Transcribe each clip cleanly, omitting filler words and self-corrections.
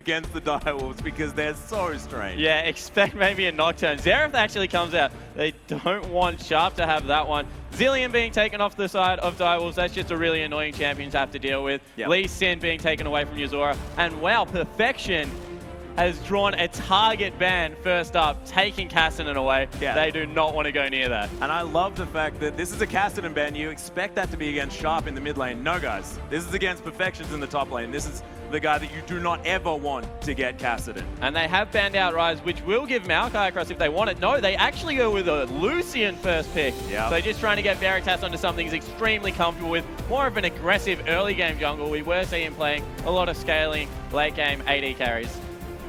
against the Direwolves because they're so strange. Yeah, expect maybe a Nocturne. Xerath actually comes out. They don't want Sharp to have that one. Zillion being taken off the side of Direwolves, that's just a really annoying champion to have to deal with. Yep. Lee Sin being taken away from Yuzora. And wow, Perfection has drawn a target ban first up, taking Cassinan away. Yeah. They do not want to go near that. And I love the fact that this is a Cassinan ban. You expect that to be against Sharp in the mid lane. No, guys. This is against Perfections in the top lane. This is the guy that you do not ever want to get Cassinan. And they have banned out Rise, which will give Maokai across if they want it. No, they actually go with a Lucian first pick. Yep. So just trying to get Veritas onto something he's extremely comfortable with. More of an aggressive early game jungle. We were seeing him playing a lot of scaling late game AD carries.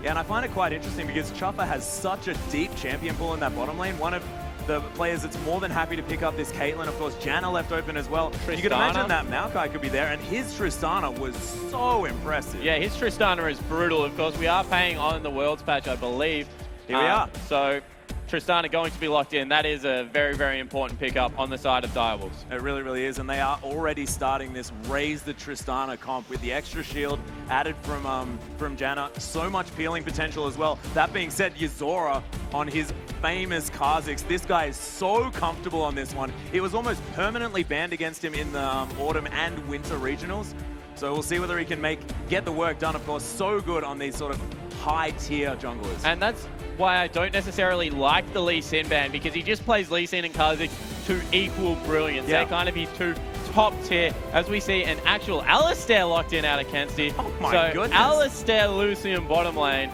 Yeah, and I find it quite interesting because Chuffa has such a deep champion pool in that bottom lane. One of the players that's more than happy to pick up this Caitlyn. Of course, Janna left open as well. Tristana. You can imagine that Maokai could be there, and his Tristana was so impressive. Yeah, his Tristana is brutal. Of course, we are paying on the Worlds patch, I believe. Here we are. So Tristana going to be locked in. That is a very, very important pickup on the side of Direwolves. It really, really is, and they are already starting this raise the Tristana comp with the extra shield added from Janna. So much peeling potential as well. That being said, Yuzora on his famous Kha'Zix. This guy is so comfortable on this one. It was almost permanently banned against him in the autumn and winter regionals. So we'll see whether he can get the work done. Of course, so good on these sort of high-tier junglers. And that's why I don't necessarily like the Lee Sin ban, because he just plays Lee Sin and Kha'Zix to equal brilliance. Yeah. They're kind of his two top tier, as we see an actual Alistair locked in out of Kensti. Oh my goodness. Alistair Lucian bottom lane.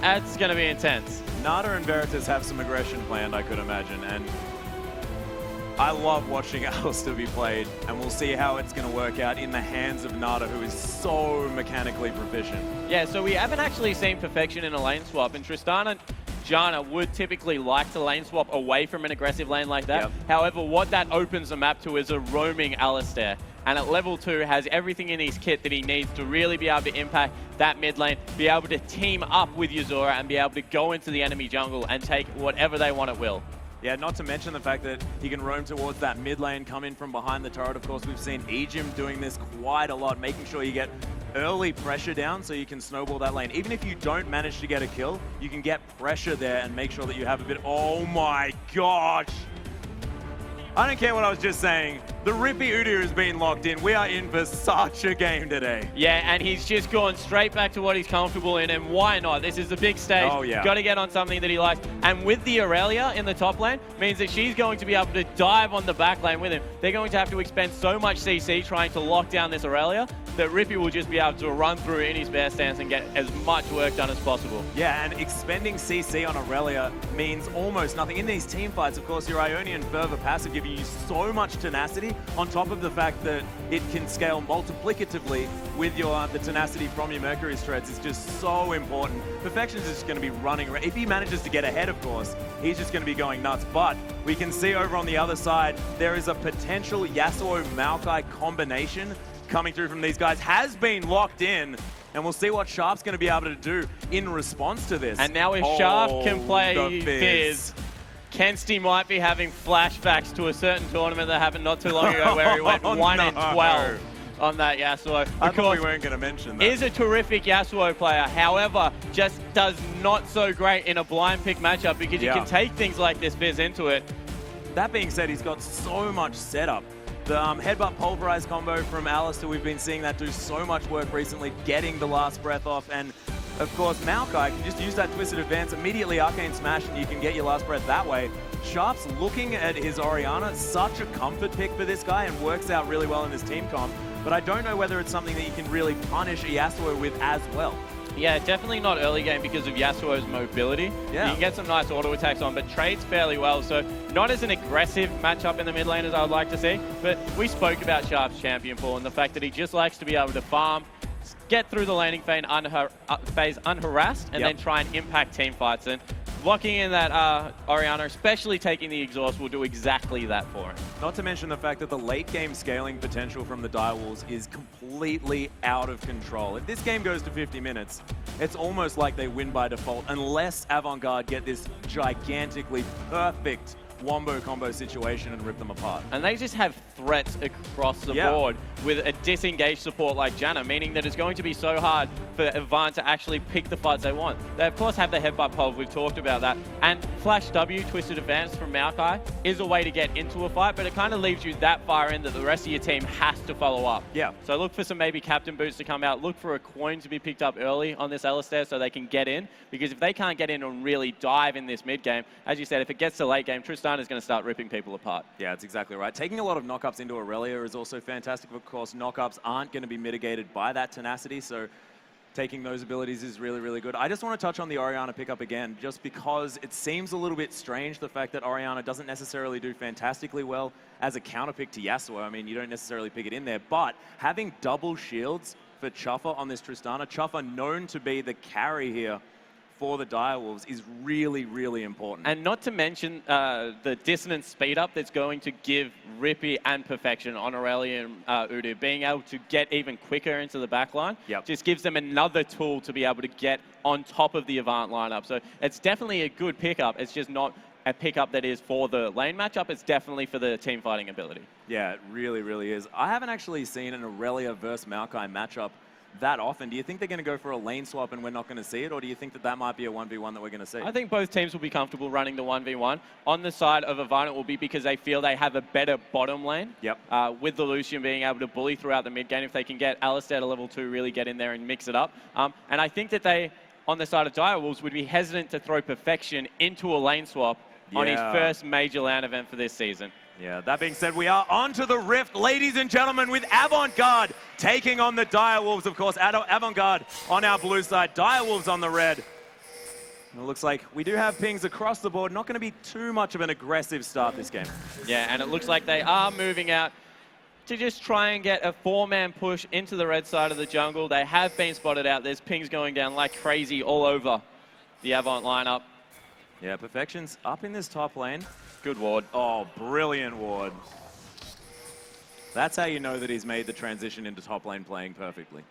That's going to be intense. Nada and Veritas have some aggression planned, I could imagine, and I love watching Alistair be played, and we'll see how it's going to work out in the hands of Nada, who is so mechanically proficient. Yeah, so we haven't actually seen Perfection in a lane swap, and Tristana and Janna would typically like to lane swap away from an aggressive lane like that. Yep. However, what that opens the map to is a roaming Alistair. And at level 2 has everything in his kit that he needs to really be able to impact that mid lane, be able to team up with Yuzora and be able to go into the enemy jungle and take whatever they want at will. Yeah, not to mention the fact that he can roam towards that mid lane, come in from behind the turret. Of course, we've seen Ejim doing this quite a lot, making sure you get early pressure down so you can snowball that lane. Even if you don't manage to get a kill, you can get pressure there and make sure that you have a bit... Oh my gosh! I don't care what I was just saying. The Rippy Udyr has been locked in. We are in for such a game today. Yeah, and he's just gone straight back to what he's comfortable in, and why not? This is a big stage. Oh, yeah. Got to get on something that he likes. And with the Aurelia in the top lane, means that she's going to be able to dive on the back lane with him. They're going to have to expend so much CC trying to lock down this Aurelia that Rippy will just be able to run through in his bear stance and get as much work done as possible. Yeah, and expending CC on Aurelia means almost nothing. In these team fights, of course, your Ionian Fervor passive giving you so much tenacity, on top of the fact that it can scale multiplicatively with the tenacity from your Mercury threads is just so important. Perfection's just going to be running around. If he manages to get ahead, of course, he's just going to be going nuts. But we can see over on the other side, there is a potential Yasuo-Maokai combination coming through from these guys. Has been locked in. And we'll see what Sharp's going to be able to do in response to this. And now if Sharp can play Fizz, Kensti might be having flashbacks to a certain tournament that happened not too long ago where he went 1 in 12 on that Yasuo. I thought we weren't going to mention that. Is a terrific Yasuo player, however, just does not so great in a blind pick matchup because you can take things like this Fizz into it. That being said, he's got so much setup. The headbutt pulverize combo from Alistair, we've been seeing that do so much work recently, getting the last breath off. And of course, Maokai can just use that Twisted Advance, immediately Arcane Smash, and you can get your last breath that way. Sharp's looking at his Orianna, such a comfort pick for this guy and works out really well in his team comp. But I don't know whether it's something that you can really punish a Yasuo with as well. Yeah, definitely not early game because of Yasuo's mobility. Yeah. You can get some nice auto attacks on, but trades fairly well. So not as an aggressive matchup in the mid lane as I would like to see, but we spoke about Sharp's champion pool and the fact that he just likes to be able to farm, get through the laning phase unharassed, and then try and impact team fights. And locking in that Orianna, especially taking the exhaust, will do exactly that for him. Not to mention the fact that the late game scaling potential from the Direwolves is completely out of control. If this game goes to 50 minutes, it's almost like they win by default, unless Avant Garde get this gigantically perfect wombo combo situation and rip them apart. And they just have threats across the board with a disengaged support like Janna, meaning that it's going to be so hard for Avant to actually pick the fights they want. They, of course, have the headbutt pole. We've talked about that. And Flash W, Twisted Advance from Maokai, is a way to get into a fight, but it kind of leaves you that far in that the rest of your team has to follow up. Yeah. So look for some maybe captain boots to come out. Look for a coin to be picked up early on this Alistair so they can get in. Because if they can't get in and really dive in this mid game, as you said, if it gets to late game, Tristan is going to start ripping people apart. Yeah, that's exactly right. Taking a lot of knockups into Aurelia is also fantastic. Of course, knockups aren't going to be mitigated by that tenacity, so taking those abilities is really, really good. I just want to touch on the Orianna pickup again, just because it seems a little bit strange, the fact that Orianna doesn't necessarily do fantastically well as a counterpick to Yasuo. I mean, you don't necessarily pick it in there, but having double shields for Chuffa on this Tristana, Chuffa known to be the carry here for the Direwolves, is really, really important. And not to mention the dissonance speed up that's going to give Rippy and Perfection on Aurelia and Udyr, being able to get even quicker into the backline, just gives them another tool to be able to get on top of the Avant lineup. So it's definitely a good pickup. It's just not a pickup that is for the lane matchup. It's definitely for the team fighting ability. Yeah, it really, really is. I haven't actually seen an Aurelia versus Maokai matchup that often. Do you think they're going to go for a lane swap and we're not going to see it, or do you think that that might be a 1v1 that we're going to see? I think both teams will be comfortable running the 1v1. On the side of Avant, it will be because they feel they have a better bottom lane. With the Lucian being able to bully throughout the mid game, if they can get Alistair to level 2, really get in there and mix it up. And I think that they, on the side of Direwolves, would be hesitant to throw Perfection into a lane swap on his first major LAN event for this season. Yeah, that being said, we are on to the Rift, ladies and gentlemen, with Avant Garde taking on the Direwolves. Of course, Avant Garde on our blue side, Direwolves on the red. And it looks like we do have pings across the board. Not going to be too much of an aggressive start this game. Yeah, and it looks like they are moving out to just try and get a 4-man push into the red side of the jungle. They have been spotted out. There's pings going down like crazy all over the Avant lineup. Yeah, Perfection's up in this top lane. Good ward. Oh, brilliant ward. That's how you know that he's made the transition into top lane playing perfectly,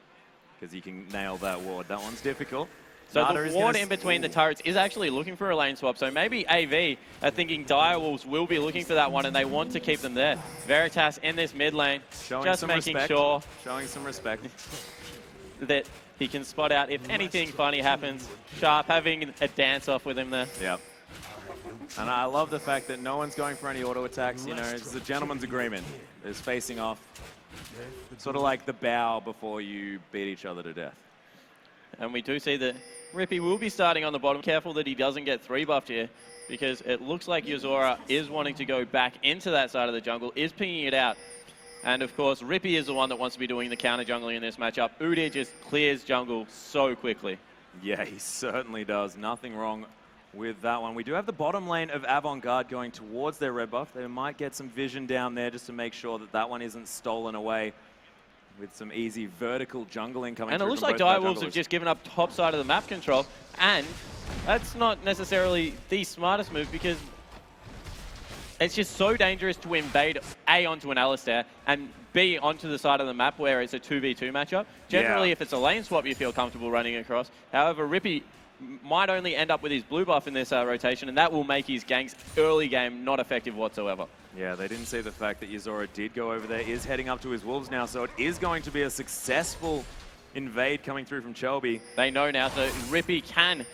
because he can nail that ward. That one's difficult. So the ward in between the turrets is actually looking for a lane swap. So maybe AV are thinking Direwolves will be looking for that one and they want to keep them there. Veritas in this mid lane, just making sure. Showing some respect. That he can spot out if anything funny happens. Sharp having a dance off with him there. Yep. And I love the fact that no one's going for any auto attacks. You know, it's a gentleman's agreement. It's facing off. Sort of like the bow before you beat each other to death. And we do see that Rippy will be starting on the bottom. Careful that he doesn't get 3 buffed here, because it looks like Yuzora is wanting to go back into that side of the jungle, is pinging it out. And of course, Rippy is the one that wants to be doing the counter jungling in this matchup. Udyr just clears jungle so quickly. Yeah, he certainly does. Nothing wrong with that one. We do have the bottom lane of Avant Garde going towards their red buff. They might get some vision down there just to make sure that that one isn't stolen away, with some easy vertical jungling coming through. And it looks like Direwolves have just given up top side of the map control, and that's not necessarily the smartest move, because it's just so dangerous to invade A onto an Alistair and B onto the side of the map where it's a 2v2 matchup. Generally, if it's a lane swap, you feel comfortable running across. However, Rippy might only end up with his blue buff in this rotation, and that will make his ganks early game not effective whatsoever. Yeah, they didn't see the fact that Yuzora did go over there, is heading up to his wolves now, so it is going to be a successful invade coming through from Chelby. They know now, so Rippy can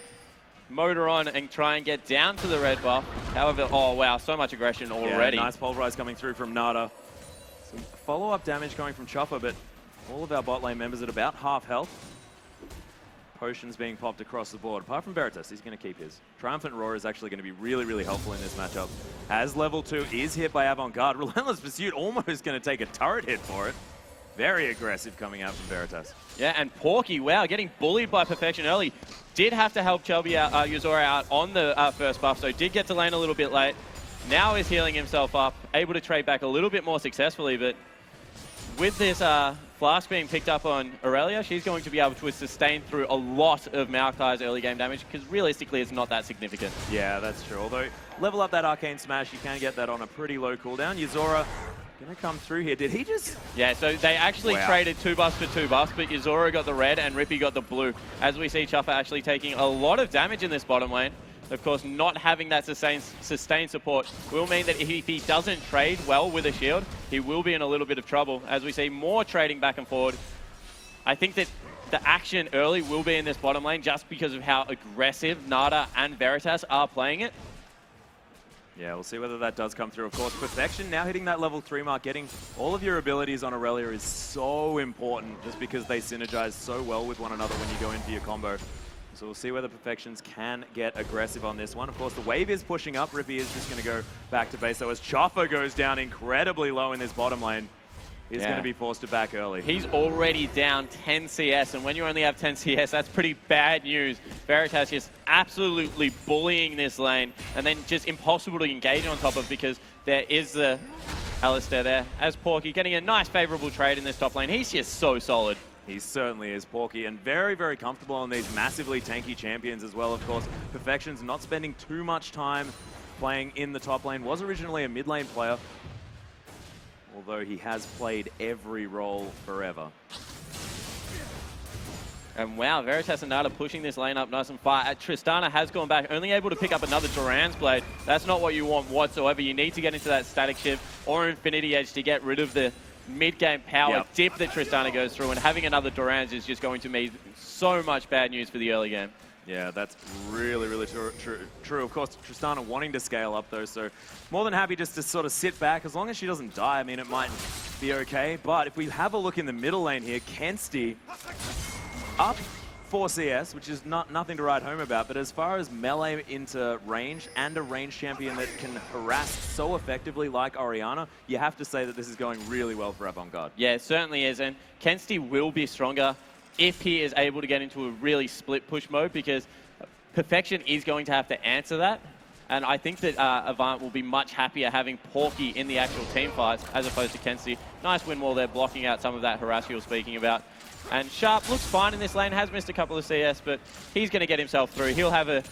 motor on and try and get down to the red buff. However, oh wow, so much aggression already. Yeah, nice pulverize coming through from Nada. Some follow-up damage going from Chopper, but all of our bot lane members at about half health. Potions being popped across the board. Apart from Veritas, he's going to keep his. Triumphant Roar is actually going to be really, really helpful in this matchup, as level 2 is hit by Avant Garde. Relentless Pursuit almost going to take a turret hit for it. Very aggressive coming out from Veritas. Yeah, and Porky, wow, getting bullied by Perfection early. Did have to help Chelby out, Yuzora out on the first buff, so did get to lane a little bit late. Now is healing himself up, able to trade back a little bit more successfully, but with this Flask being picked up on Aurelia, she's going to be able to sustain through a lot of Maokai's early game damage, because realistically it's not that significant. Yeah, that's true. Although, level up that Arcane Smash, you can get that on a pretty low cooldown. Yuzora gonna come through here. Did he just... Yeah, so they actually traded 2 buffs for 2 buffs, but Yuzora got the red and Rippy got the blue. As we see Chuffa actually taking a lot of damage in this bottom lane. Of course, not having that sustained support will mean that if he doesn't trade well with a shield, he will be in a little bit of trouble. As we see more trading back and forward, I think that the action early will be in this bottom lane just because of how aggressive Nada and Veritas are playing it. Yeah, we'll see whether that does come through. Of course, Perfection now hitting that level 3 mark, getting all of your abilities on Aurelia is so important just because they synergize so well with one another when you go in for your combo. So we'll see whether Perfections can get aggressive on this one. Of course, the wave is pushing up. Rippy is just going to go back to base. So as Choffa goes down incredibly low in this bottom lane, he's going to be forced to back early. He's already down 10 CS, and when you only have 10 CS, that's pretty bad news. Veritas just absolutely bullying this lane, and then just impossible to engage on top of because there is the Alistair there. As Porky getting a nice favorable trade in this top lane. He's just so solid. He certainly is, Porky, and very, very comfortable on these massively tanky champions as well. Of course, Perfection's not spending too much time playing in the top lane. Was originally a mid lane player, although he has played every role forever. And wow, Veritas and Nada pushing this lane up nice and far. Tristana has gone back, only able to pick up another Duran's Blade. That's not what you want whatsoever. You need to get into that Static Shift or Infinity Edge to get rid of the mid-game power dip that Tristana goes through, and having another Duran's is just going to mean so much bad news for the early game. Yeah, that's really, really true. Of course, Tristana wanting to scale up, though, so more than happy just to sort of sit back. As long as she doesn't die, I mean, it might be okay. But if we have a look in the middle lane here, Kensti up 4 CS, which is nothing to write home about. But as far as melee into range and a range champion that can harass so effectively like Orianna, you have to say that this is going really well for Avant Garde. Yeah, it certainly is. And Kensti will be stronger if he is able to get into a really split push mode, because Perfection is going to have to answer that. And I think that Avant will be much happier having Porky in the actual team fights as opposed to Kensti. Nice win wall there, blocking out some of that harass you were speaking about. And Sharp looks fine in this lane, has missed a couple of CS, but he's going to get himself through. He'll have a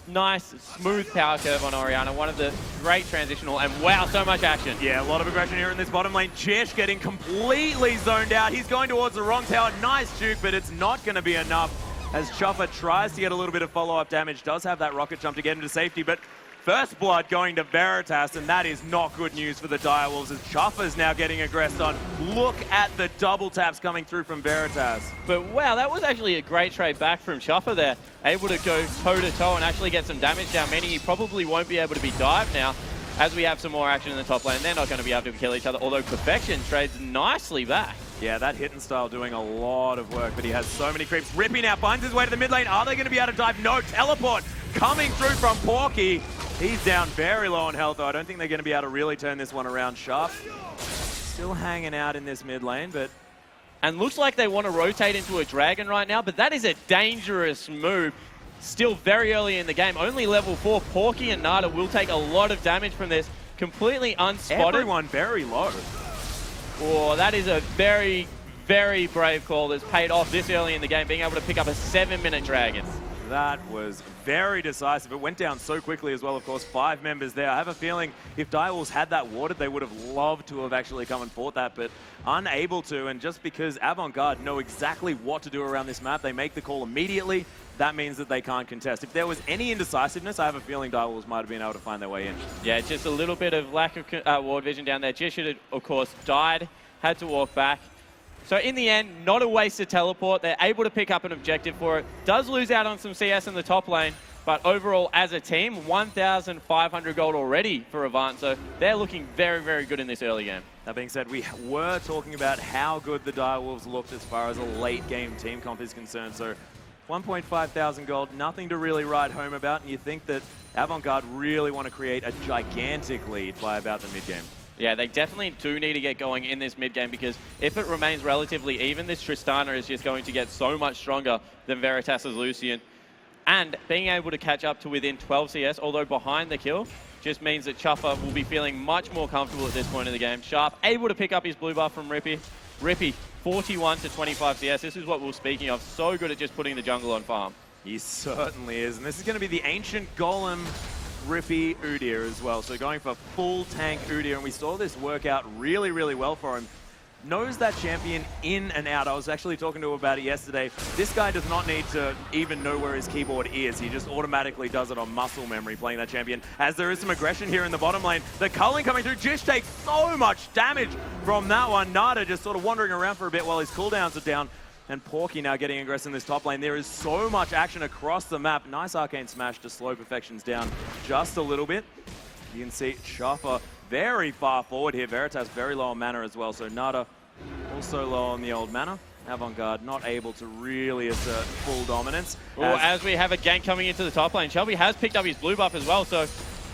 nice, smooth power curve on Orianna, one of the great transitional, and wow, so much action. Yeah, a lot of aggression here in this bottom lane. Chesh getting completely zoned out. He's going towards the wrong tower. Nice juke, but it's not going to be enough as Choffa tries to get a little bit of follow-up damage. Does have that rocket jump to get him to safety, but first blood going to Veritas, and that is not good news for the Direwolves as Choffa's now getting aggressed on. Look at the double taps coming through from Veritas. But wow, that was actually a great trade back from Choffa there. Able to go toe-to-toe and actually get some damage down, meaning he probably won't be able to be dived now. As we have some more action in the top lane, they're not going to be able to kill each other, although Perfection trades nicely back. Yeah, that hit and style doing a lot of work, but he has so many creeps. Rippy now finds his way to the mid lane. Are they going to be able to dive? No, teleport coming through from Porky. He's down very low on health, though. I don't think they're going to be able to really turn this one around. Sharp still hanging out in this mid lane, but... And looks like they want to rotate into a dragon right now, but that is a dangerous move. Still very early in the game. Only level 4. Porky and Nada will take a lot of damage from this. Completely unspotted. Everyone very low. Oh, that is a very, very brave call that's paid off this early in the game, being able to pick up a 7-minute dragon. That was very decisive. It went down so quickly as well, of course. 5 members there. I have a feeling if Direwolves had that warded, they would have loved to have actually come and fought that, but unable to. And just because Avant Garde know exactly what to do around this map, they make the call immediately. That means that they can't contest. If there was any indecisiveness, I have a feeling Direwolves might have been able to find their way in. Yeah, just a little bit of lack of ward vision down there. Jish had, of course, died, had to walk back. So in the end, not a wasted teleport. They're able to pick up an objective for it. Does lose out on some CS in the top lane, but overall, as a team, 1,500 gold already for Avant. So they're looking very, very good in this early game. That being said, we were talking about how good the Direwolves looked as far as a late game team comp is concerned. So 1,500 gold, nothing to really write home about. And you think that Avant Garde really want to create a gigantic lead by about the mid-game. Yeah, they definitely do need to get going in this mid-game, because if it remains relatively even, this Tristana is just going to get so much stronger than Veritas' Lucian. And being able to catch up to within 12 CS, although behind the kill, just means that Choffa will be feeling much more comfortable at this point in the game. Sharp able to pick up his blue buff from Rippy. Rippy, 41 to 25 CS. This is what we were speaking of. So good at just putting the jungle on farm. He certainly is. And this is going to be the Ancient Golem Rippy Udyr as well. So going for full tank Udyr. And we saw this work out really, really well for him. knows that champion in and out. I was actually talking to him about it yesterday. This guy does not need to even know where his keyboard is. He just automatically does it on muscle memory playing that champion. As there is some aggression here in the bottom lane. The culling coming through. Jish takes so much damage from that one. Nada just sort of wandering around for a bit while his cooldowns are down. And Porky now getting aggressive in this top lane. There is so much action across the map. Nice arcane smash to slow Perfections down just a little bit. You can see Chaffa very far forward here. Veritas very low on mana as well. So Nada also low on the old mana. Avant Garde not able to really assert full dominance. As we have a gank coming into the top lane, Shelby has picked up his blue buff as well. So,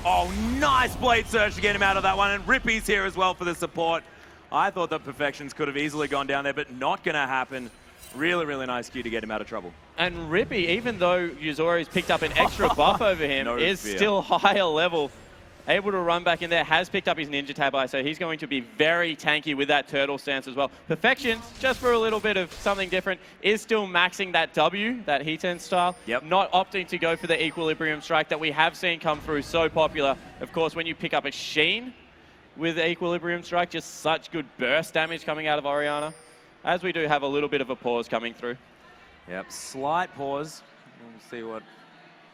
oh, nice blade surge to get him out of that one. And Rippy's here as well for the support. I thought that Perfections could have easily gone down there, but not going to happen. Really, really nice Q to get him out of trouble. And Rippy, even though Yuzori's picked up an extra buff over him, is still higher level. Able to run back in there, has picked up his ninja tabi, so he's going to be very tanky with that turtle stance as well. Perfections, just for a little bit of something different, is still maxing that W, that Heat-End style. Yep. Not opting to go for the Equilibrium Strike that we have seen come through so popular. Of course, when you pick up a Sheen with the Equilibrium Strike, just such good burst damage coming out of Orianna. As we do have a little bit of a pause coming through. Yep, slight pause. We'll see what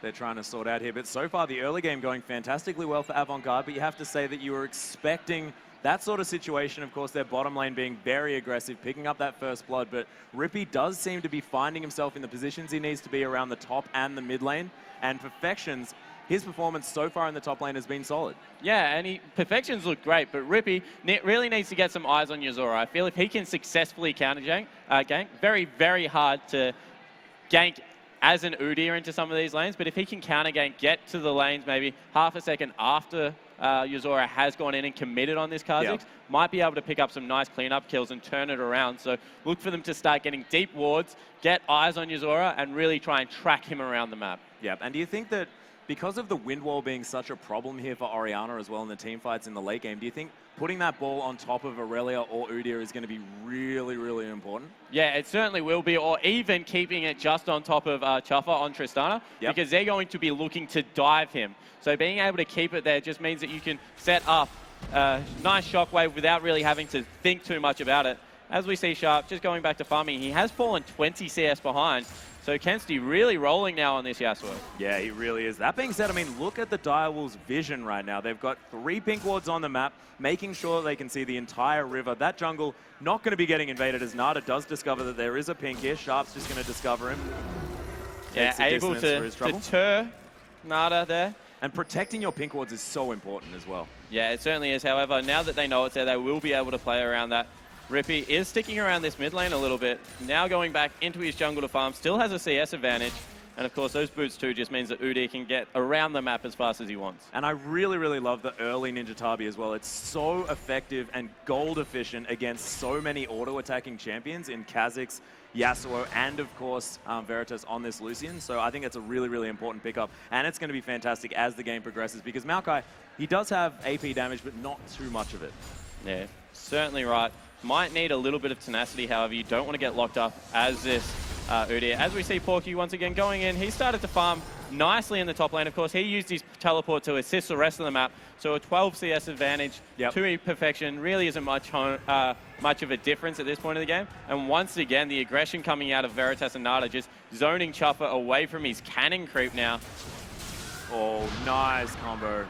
they're trying to sort out here. But so far, the early game going fantastically well for Avant Garde, but you have to say that you were expecting that sort of situation. Of course, their bottom lane being very aggressive, picking up that first blood, but Rippy does seem to be finding himself in the positions he needs to be around the top and the mid lane, and Perfections, his performance so far in the top lane has been solid. Yeah, and Perfections look great, but Rippy really needs to get some eyes on Yuzora. I feel if he can successfully counter gank, very, very hard to gank as an Udyr into some of these lanes, but if he can counter gank, get to the lanes maybe half a second after Yuzora has gone in and committed on this Kha'Zix, might be able to pick up some nice cleanup kills and turn it around. So look for them to start getting deep wards, get eyes on Yuzora, and really try and track him around the map. Yep, and do you think that because of the wind wall being such a problem here for Orianna as well in the team fights in the late game, do you think putting that ball on top of Aurelia or Udyr is going to be really, really important? Yeah, it certainly will be, or even keeping it just on top of Chaffa on Tristana, because they're going to be looking to dive him. So being able to keep it there just means that you can set up a nice shockwave without really having to think too much about it. As we see Sharp just going back to farming, he has fallen 20 CS behind. So Kensti really rolling now on this Yasuo. Yeah, he really is. That being said, I mean, look at the Direwolves' vision right now. They've got 3 pink wards on the map, making sure they can see the entire river. That jungle not going to be getting invaded as Nada does discover that there is a pink here. Sharp's just going to discover him. Yeah, able to deter Nada there. And protecting your pink wards is so important as well. Yeah, it certainly is. However, now that they know it's there, they will be able to play around that. Rippy is sticking around this mid lane a little bit. Now going back into his jungle to farm. Still has a CS advantage. And of course, those boots too just means that Udyr can get around the map as fast as he wants. And I really, really love the early Ninja Tabi as well. It's so effective and gold efficient against so many auto-attacking champions in Kha'Zix, Yasuo, and of course, Veritas on this Lucian. So I think it's a really, really important pickup. And it's going to be fantastic as the game progresses because Maokai, he does have AP damage, but not too much of it. Yeah, certainly right. Might need a little bit of tenacity, however, you don't want to get locked up as this Udyr. As we see Porky once again going in, he started to farm nicely in the top lane. Of course, he used his teleport to assist the rest of the map, so a 12 CS advantage to Perfection really isn't much of a difference at this point of the game. And once again, the aggression coming out of Veritas and Nada, just zoning Chuffa away from his cannon creep now. Oh, nice combo.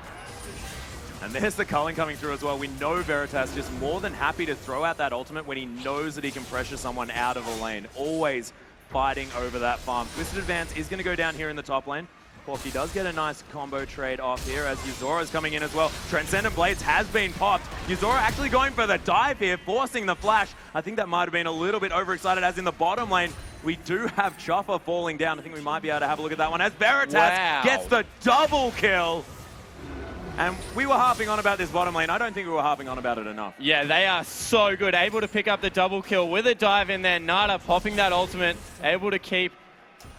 And there's the culling coming through as well. We know Veritas just more than happy to throw out that ultimate when he knows that he can pressure someone out of a lane. Always fighting over that farm. Twisted Advance is going to go down here in the top lane. Porky does get a nice combo trade off here as Yuzora's coming in as well. Transcendent Blades has been popped. Yuzora actually going for the dive here, forcing the flash. I think that might have been a little bit overexcited as in the bottom lane. We do have Chuffa falling down. I think we might be able to have a look at that one as Veritas gets the double kill. And we were harping on about this bottom lane. I don't think we were harping on about it enough. Yeah, they are so good. Able to pick up the double kill with a dive in there. Nada popping that ultimate. Able to keep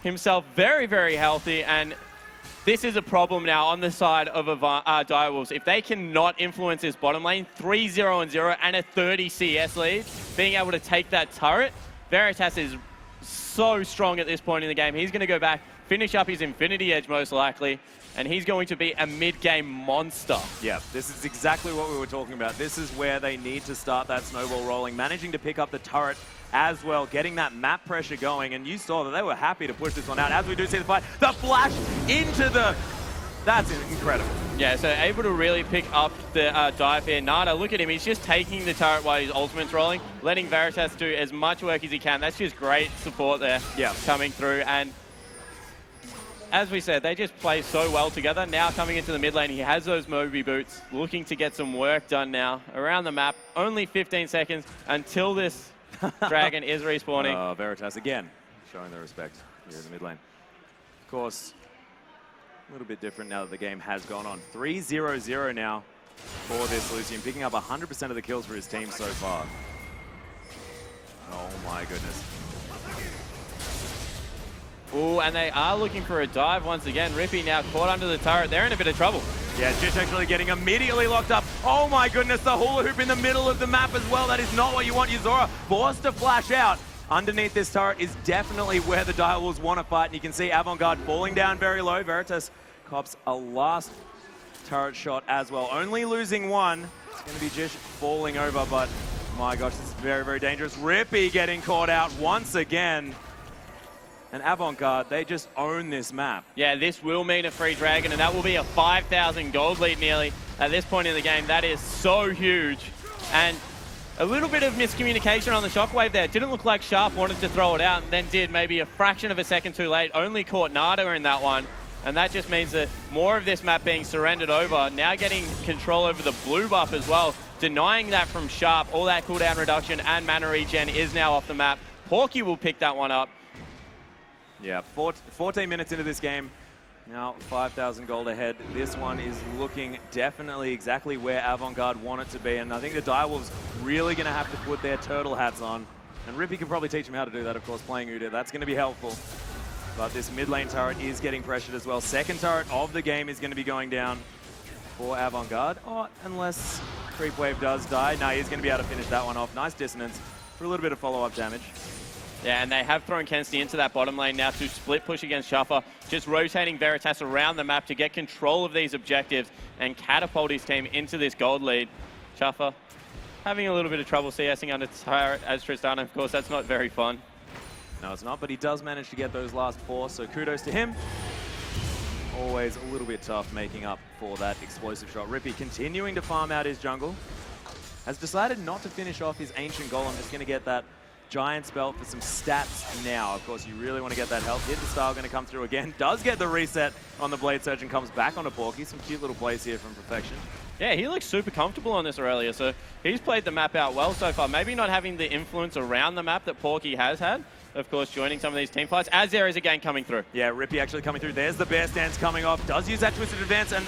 himself very, very healthy. And this is a problem now on the side of Direwolves. If they cannot influence this bottom lane, 3-0-0 and a 30 CS lead, being able to take that turret, Veritas is so strong at this point in the game. He's going to go back, finish up his Infinity Edge most likely, and he's going to be a mid-game monster. Yeah, this is exactly what we were talking about. This is where they need to start that snowball rolling, managing to pick up the turret as well, getting that map pressure going, and you saw that they were happy to push this one out. As we do see the fight, the flash into the... That's incredible. Yeah, so able to really pick up the dive here. Nada, look at him. He's just taking the turret while his ultimate's rolling, letting Veritas do as much work as he can. That's just great support there coming through. And as we said, they just play so well together. Now coming into the mid lane, he has those Moby boots, looking to get some work done now around the map. Only 15 seconds until this dragon is respawning. Veritas again showing the respect here in the mid lane. Of course, a little bit different now that the game has gone on. 3-0-0 now for this Lucian, picking up 100% of the kills for his team so far. Oh my goodness. Ooh, and they are looking for a dive once again. Rippy now caught under the turret. They're in a bit of trouble. Yeah, Jish actually getting immediately locked up. Oh my goodness, the hula hoop in the middle of the map as well. That is not what you want. Yuzora forced to flash out. Underneath this turret is definitely where the Direwolves want to fight, and you can see Avant Garde falling down very low. Veritas cops a last turret shot as well. Only losing one. It's going to be Jish falling over, but my gosh, this is very, very dangerous. Rippy getting caught out once again. And Avant Garde, they just own this map. Yeah, this will mean a free dragon, and that will be a 5,000 gold lead nearly at this point in the game. That is so huge. And a little bit of miscommunication on the shockwave there. It didn't look like Sharp wanted to throw it out and then did maybe a fraction of a second too late. Only caught Nada in that one. And that just means that more of this map being surrendered over. Now getting control over the blue buff as well. Denying that from Sharp. All that cooldown reduction and mana regen is now off the map. Porky will pick that one up. Yeah, 14 minutes into this game. Now 5,000 gold ahead. This one is looking definitely exactly where Avant Garde want it to be, and I think the Direwolves really going to have to put their turtle hats on. And Rippy can probably teach them how to do that, of course, playing Udyr. That's going to be helpful. But this mid lane turret is getting pressured as well. Second turret of the game is going to be going down for Avant Garde. Oh, unless Creep Wave does die. No, he's going to be able to finish that one off. Nice dissonance for a little bit of follow-up damage. Yeah, and they have thrown Kensley into that bottom lane now to split push against Shuffer, just rotating Veritas around the map to get control of these objectives and catapult his team into this gold lead. Shuffer having a little bit of trouble CSing under turret as Tristana. Of course, that's not very fun. No, it's not, but he does manage to get those last four, so kudos to him. Always a little bit tough making up for that explosive shot. Rippy continuing to farm out his jungle. Has decided not to finish off his Ancient Golem, just going to get that Giant Spell for some stats now. Of course, you really want to get that health. Hidden Style going to come through again. Does get the reset on the Blade Surge and comes back onto Porky. Some cute little plays here from Perfection. Yeah, he looks super comfortable on this Aurelia, so he's played the map out well so far. Maybe not having the influence around the map that Porky has had. Of course, joining some of these team fights, as there is a gang coming through. Yeah, Rippy actually coming through. There's the bear stance coming off. Does use that Twisted Advance, and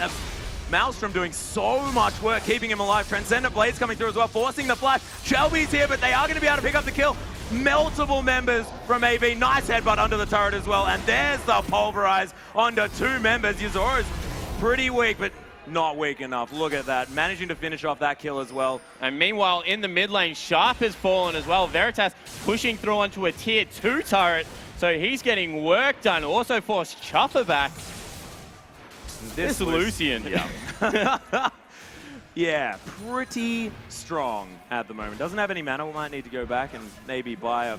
Maelstrom doing so much work, keeping him alive. Transcendent Blades coming through as well, forcing the flash. Shelby's here, but they are going to be able to pick up the kill. Multiple members from AV. Nice headbutt under the turret as well. And there's the Pulverize onto two members. Yuzora's pretty weak, but not weak enough. Look at that. Managing to finish off that kill as well. And meanwhile, in the mid lane, Sharp has fallen as well. Veritas pushing through onto a tier 2 turret. So he's getting work done. Also forced Chopper back. This Lucian. Yeah. Yeah, pretty strong at the moment. Doesn't have any mana. We might need to go back and maybe buy a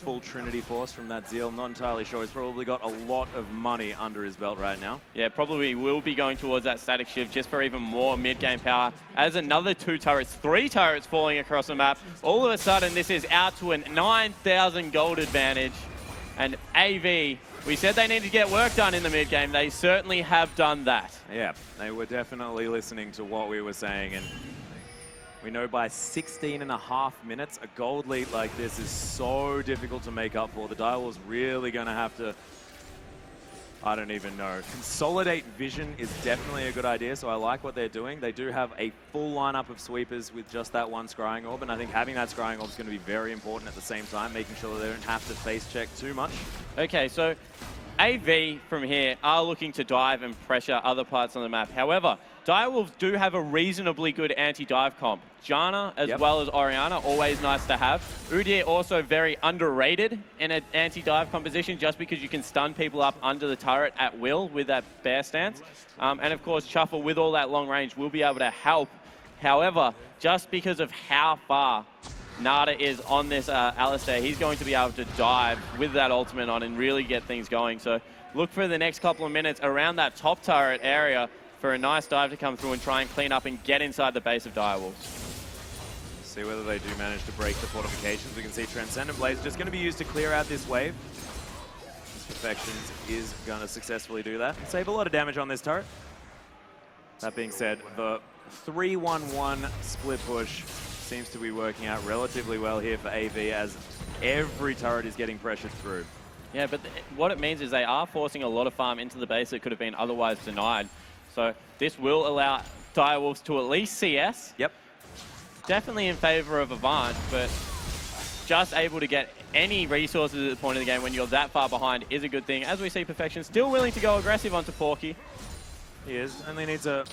full Trinity Force from that Zeal. Not entirely sure. He's probably got a lot of money under his belt right now. Yeah, probably will be going towards that static shift just for even more mid-game power. As another 2 turrets, 3 turrets falling across the map. All of a sudden, this is out to a 9,000 gold advantage. And AV, we said they need to get work done in the mid-game. They certainly have done that. Yeah, they were definitely listening to what we were saying. And we know by 16.5 minutes, a gold lead like this is so difficult to make up for. The Direwolves really going to have to, I don't even know. Consolidate vision is definitely a good idea, so I like what they're doing. They do have a full lineup of sweepers with just that one Scrying Orb, and I think having that Scrying Orb is going to be very important at the same time, making sure that they don't have to face check too much. Okay, so AV from here are looking to dive and pressure other parts on the map. However, Direwolves do have a reasonably good anti-dive comp. Janna as well as Orianna, always nice to have. Udyr also very underrated in an anti-dive composition just because you can stun people up under the turret at will with that bear stance. And of course, Chuffle with all that long range will be able to help. However, just because of how far Nada is on this Alistair, he's going to be able to dive with that ultimate on and really get things going. So look for the next couple of minutes around that top turret area for a nice dive to come through and try and clean up and get inside the base of Direwolves. See whether they do manage to break the fortifications. We can see Transcendent Blaze just going to be used to clear out this wave. Perfections is going to successfully do that. Save a lot of damage on this turret. That being said, the 3-1-1 split push seems to be working out relatively well here for AV as every turret is getting pressured through. Yeah, but what it means is they are forcing a lot of farm into the base that could have been otherwise denied. So this will allow Direwolves to at least CS. Yep. Definitely in favor of Avant, but just able to get any resources at the point of the game when you're that far behind is a good thing. As we see, Perfection still willing to go aggressive onto Porky. He is. Only needs a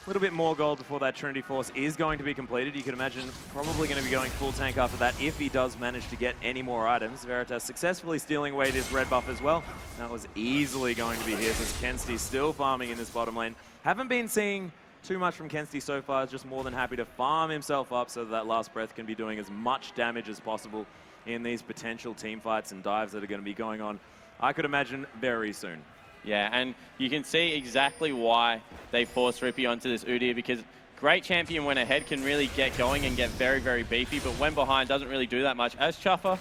little bit more gold before that Trinity Force is going to be completed. You can imagine probably going to be going full tank after that if he does manage to get any more items. Veritas successfully stealing away this red buff as well. That was easily going to be his as Kensti still farming in this bottom lane. Haven't been seeing too much from Kensti so far, just more than happy to farm himself up so that last breath can be doing as much damage as possible in these potential team fights and dives that are going to be going on, I could imagine, very soon. Yeah, and you can see exactly why they forced Rippy onto this Udyr, because great champion when ahead can really get going and get very, very beefy, but when behind doesn't really do that much. As Chuffer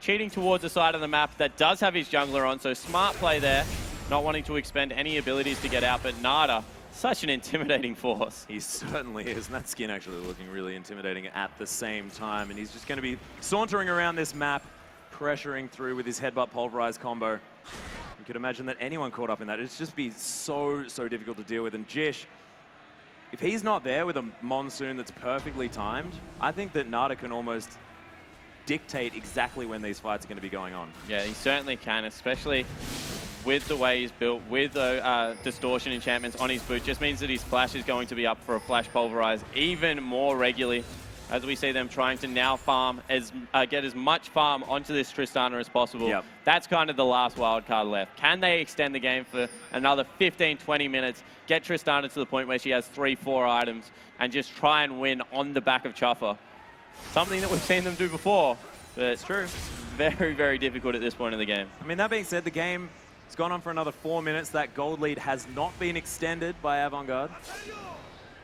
cheating towards the side of the map that does have his jungler on, so smart play there, not wanting to expend any abilities to get out, but Nada, such an intimidating force. He certainly is, and that skin actually looking really intimidating at the same time, and he's just going to be sauntering around this map, pressuring through with his headbutt pulverize combo. You could imagine that anyone caught up in that, it'd just be so difficult to deal with. And Jish, if he's not there with a monsoon that's perfectly timed, I think that Nada can almost dictate exactly when these fights are going to be going on. Yeah, he certainly can, especially with the way he's built, with the distortion enchantments on his boot. Just means that his flash is going to be up for a flash pulverize even more regularly, as we see them trying to now farm, get as much farm onto this Tristana as possible. Yep. That's kind of the last wild card left. Can they extend the game for another 15-20 minutes, get Tristana to the point where she has 3-4 items, and just try and win on the back of Chuffer? Something that we've seen them do before, but it's true. Very, very difficult at this point in the game. I mean, that being said, the game has gone on for another 4 minutes. That gold lead has not been extended by Avant Garde.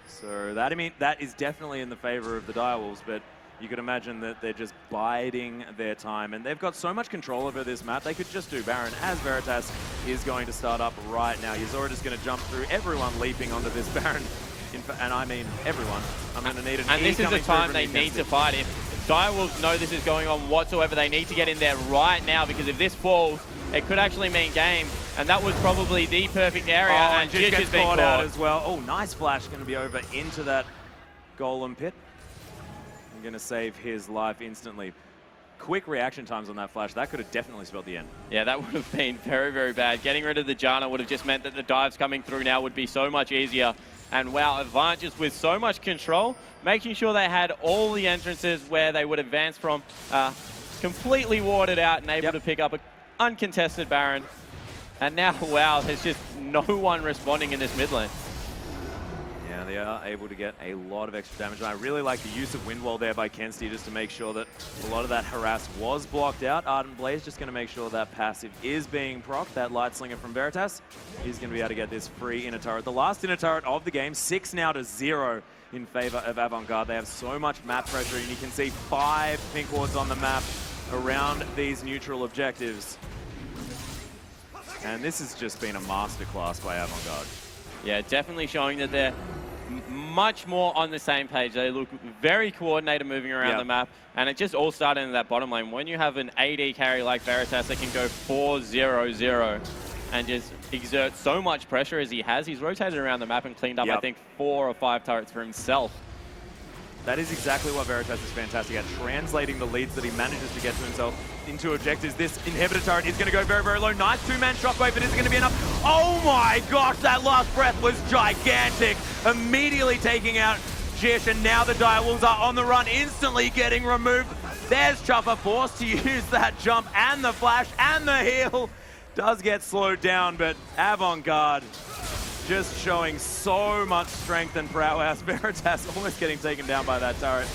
So that is definitely in the favor of the Direwolves, but you could imagine that they're just biding their time, and they've got so much control over this map. They could just do Baron, as Veritas is going to start up right now. Yuzora is going to jump through, everyone leaping onto this Baron, and I mean everyone. I'm going to need an And this is the time they need to fight. If Direwolves know this is going on whatsoever, they need to get in there right now, because if this falls, it could actually mean game. And that was probably the perfect area. Oh, and Jish gets is being caught caught out as well. Oh, nice flash. Going to be over into that golem pit. I'm going to save his life instantly. Quick reaction times on that flash. That could have definitely spelled the end. Yeah, that would have been very, very bad. Getting rid of the Janna would have just meant that the dives coming through now would be so much easier. And wow, Avant just with so much control, making sure they had all the entrances where they would advance from, completely warded out and able to pick up an uncontested Baron. And now, wow, there's just no one responding in this mid lane. Yeah, they are able to get a lot of extra damage. And I really like the use of Wind Wall there by Kensti just to make sure that a lot of that harass was blocked out. Ardent Blaze just going to make sure that passive is being procced. That Light Slinger from Veritas is going to be able to get this free inner turret. The last inner turret of the game, 6 now to 0 in favor of Avant Garde. They have so much map pressure, and you can see 5 pink wards on the map around these neutral objectives. And this has just been a masterclass by Avant Garde. Yeah, definitely showing that they're much more on the same page. They look very coordinated moving around the map, and it just all started in that bottom lane. When you have an AD carry like Veritas that can go 4-0-0 and just exert so much pressure as he has, he's rotated around the map and cleaned up, I think, 4 or 5 turrets for himself. That is exactly what Veritas is fantastic at, translating the leads that he manages to get to himself into objectives. This inhibitor turret is going to go very, very low. Nice 2-man shockwave, but is it going to be enough? Oh my gosh, that last breath was gigantic. Immediately taking out Jish, and now the Direwolves are on the run, instantly getting removed. There's Chuffer forced to use that jump and the flash and the heal. Does get slowed down, but Avant Garde just showing so much strength and prowess. Veritas almost getting taken down by that turret.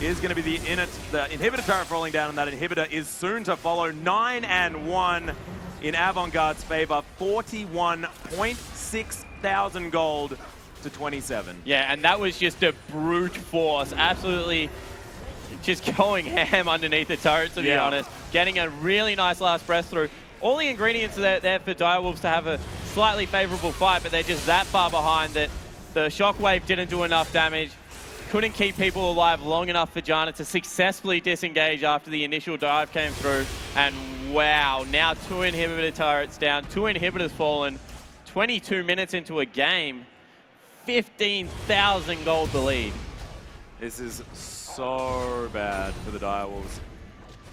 Is going to be the inhibitor turret falling down, and that inhibitor is soon to follow. 9-1 in Avant Garde's favor. 41.6 thousand gold to 27. Yeah, and that was just a brute force. Absolutely just going ham underneath the turret, to be honest. Getting a really nice last press through. All the ingredients are there for Direwolves to have a slightly favorable fight, but they're just that far behind that the shockwave didn't do enough damage. Couldn't keep people alive long enough for Janna to successfully disengage after the initial dive came through. And wow, now 2 inhibitor turrets down, 2 inhibitors fallen, 22 minutes into a game, 15,000 gold the lead. This is so bad for the Direwolves.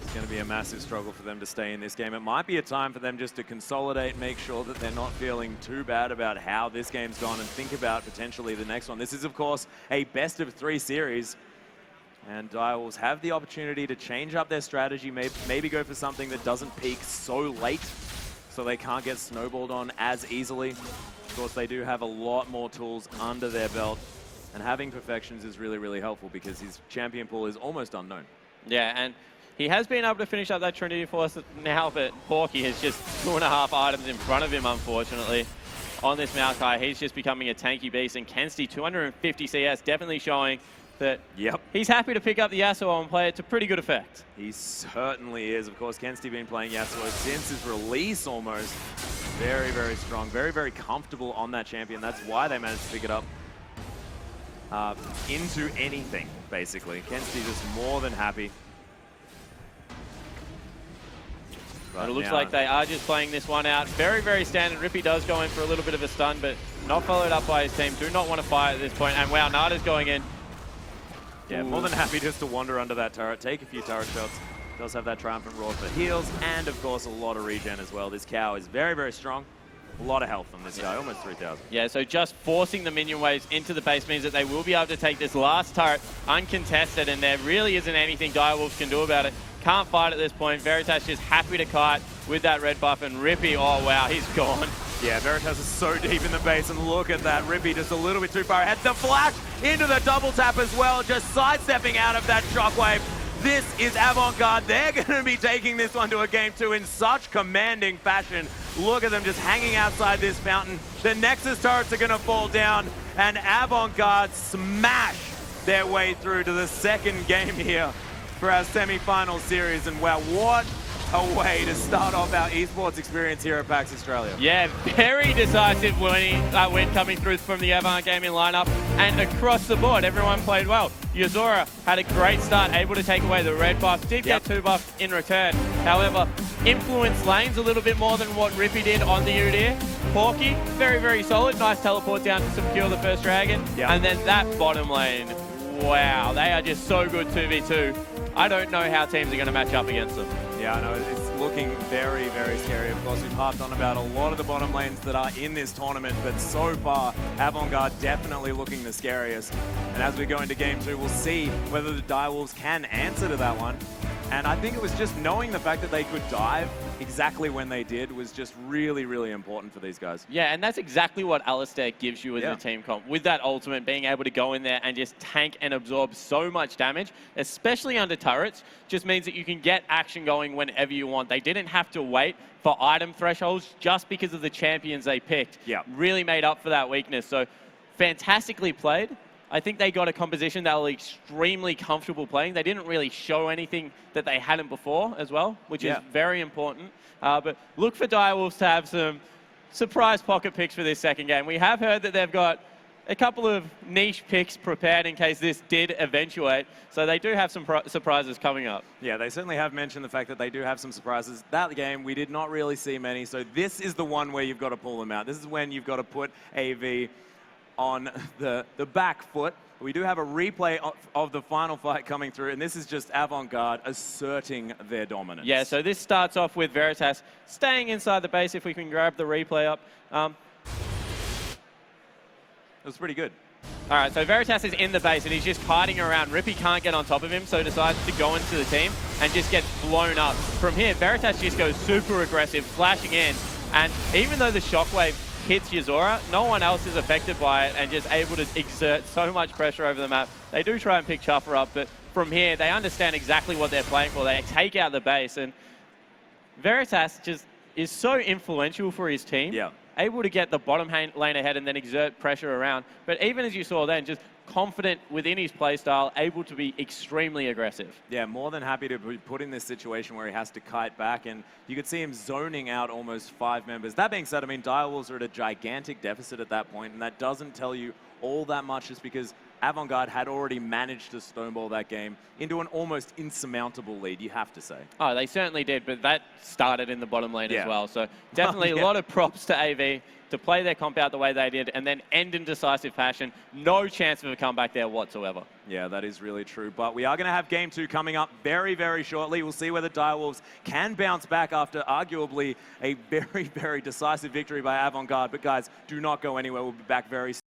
It's going to be a massive struggle for them to stay in this game. It might be a time for them just to consolidate, make sure that they're not feeling too bad about how this game's gone, and think about potentially the next one. This is, of course, a best-of-3 series, and Direwolves have the opportunity to change up their strategy, maybe go for something that doesn't peak so late, so they can't get snowballed on as easily. Of course, they do have a lot more tools under their belt, and having Perfections is really, really helpful because his champion pool is almost unknown. Yeah, and he has been able to finish up that Trinity Force now, but Porky has just 2.5 items in front of him, unfortunately. On this Maokai, he's just becoming a tanky beast, and Kensti, 250 CS, definitely showing that he's happy to pick up the Yasuo and play it to pretty good effect. He certainly is. Of course, Kensti been playing Yasuo since his release almost. Very, very strong, very, very comfortable on that champion. That's why they managed to pick it up into anything, basically. Kensti just more than happy. But it looks like they are just playing this one out. Very, very standard. Rippy does go in for a little bit of a stun, but not followed up by his team. Do not want to fight at this point. And wow, Nada's going in. Yeah, more than happy just to wander under that turret, take a few turret shots. Does have that Triumphant Roar for heals, and of course a lot of regen as well. This cow is very, very strong. A lot of health from this guy, almost 3,000. Yeah, so just forcing the minion waves into the base means that they will be able to take this last turret uncontested, and there really isn't anything Direwolves can do about it. Can't fight at this point. Veritas just happy to kite with that red buff, and Rippy, oh wow, he's gone. Yeah, Veritas is so deep in the base, and look at that. Rippy just a little bit too far ahead. The flash into the double tap as well, just sidestepping out of that shockwave. This is Avant Garde. They're going to be taking this one to a game 2 in such commanding fashion. Look at them just hanging outside this fountain. The Nexus turrets are going to fall down, and Avant Garde smash their way through to the second game here for our semi-final series. And wow, what a way to start off our esports experience here at PAX Australia. Yeah, very decisive win coming through from the Avant Gaming lineup, and across the board, everyone played well. Yuzora had a great start, able to take away the red buff, did get 2 buffs in return. However, influenced lanes a little bit more than what Rippy did on the Udyr. Porky, very, very solid. Nice teleport down to secure the first dragon. And then that bottom lane, wow, they are just so good 2v2. I don't know how teams are going to match up against them. Yeah, I know, it's looking very, very scary. Of course, we've harped on about a lot of the bottom lanes that are in this tournament, but so far, Avant Garde definitely looking the scariest. And as we go into game 2, we'll see whether the Direwolves can answer to that one. And I think it was just knowing the fact that they could dive exactly when they did was just really, really important for these guys. Yeah, and that's exactly what Alistair gives you as a team comp. With that ultimate, being able to go in there and just tank and absorb so much damage, especially under turrets, just means that you can get action going whenever you want. They didn't have to wait for item thresholds just because of the champions they picked. Really made up for that weakness. So fantastically played. I think they got a composition that were extremely comfortable playing. They didn't really show anything that they hadn't before as well, which is very important. But look for Direwolves to have some surprise pocket picks for this second game. We have heard that they've got a couple of niche picks prepared in case this did eventuate. So they do have some surprises coming up. Yeah, they certainly have mentioned the fact that they do have some surprises. That game, we did not really see many. So this is the one where you've got to pull them out. This is when you've got to put AV on the back foot. We do have a replay of the final fight coming through, and this is just Avant Garde asserting their dominance. Yeah, so this starts off with Veritas staying inside the base, if we can grab the replay up. It was pretty good. All right, so Veritas is in the base and he's just kiting around. Rippy can't get on top of him, so decides to go into the team and just gets blown up. From here, Veritas just goes super aggressive, flashing in. And even though the shockwave hits Yuzora, no one else is affected by it and just able to exert so much pressure over the map. They do try and pick Chuffer up, but from here, they understand exactly what they're playing for. They take out the base, and Veritas just is so influential for his team. Yeah. Able to get the bottom lane ahead and then exert pressure around. But even as you saw then, just confident within his playstyle, able to be extremely aggressive. Yeah, more than happy to be put in this situation where he has to kite back, and you could see him zoning out almost 5 members. That being said, I mean, Direwolves are at a gigantic deficit at that point, and that doesn't tell you all that much just because Avant Garde had already managed to stoneball that game into an almost insurmountable lead, you have to say. Oh, they certainly did, but that started in the bottom lane as well. So definitely Yeah. a lot of props to AV to play their comp out the way they did and then end in decisive fashion. No chance of a comeback there whatsoever. Yeah, that is really true. But we are going to have Game 2 coming up very, very shortly. We'll see whether Direwolves can bounce back after arguably a very, very decisive victory by Avant Garde. But guys, do not go anywhere. We'll be back very soon.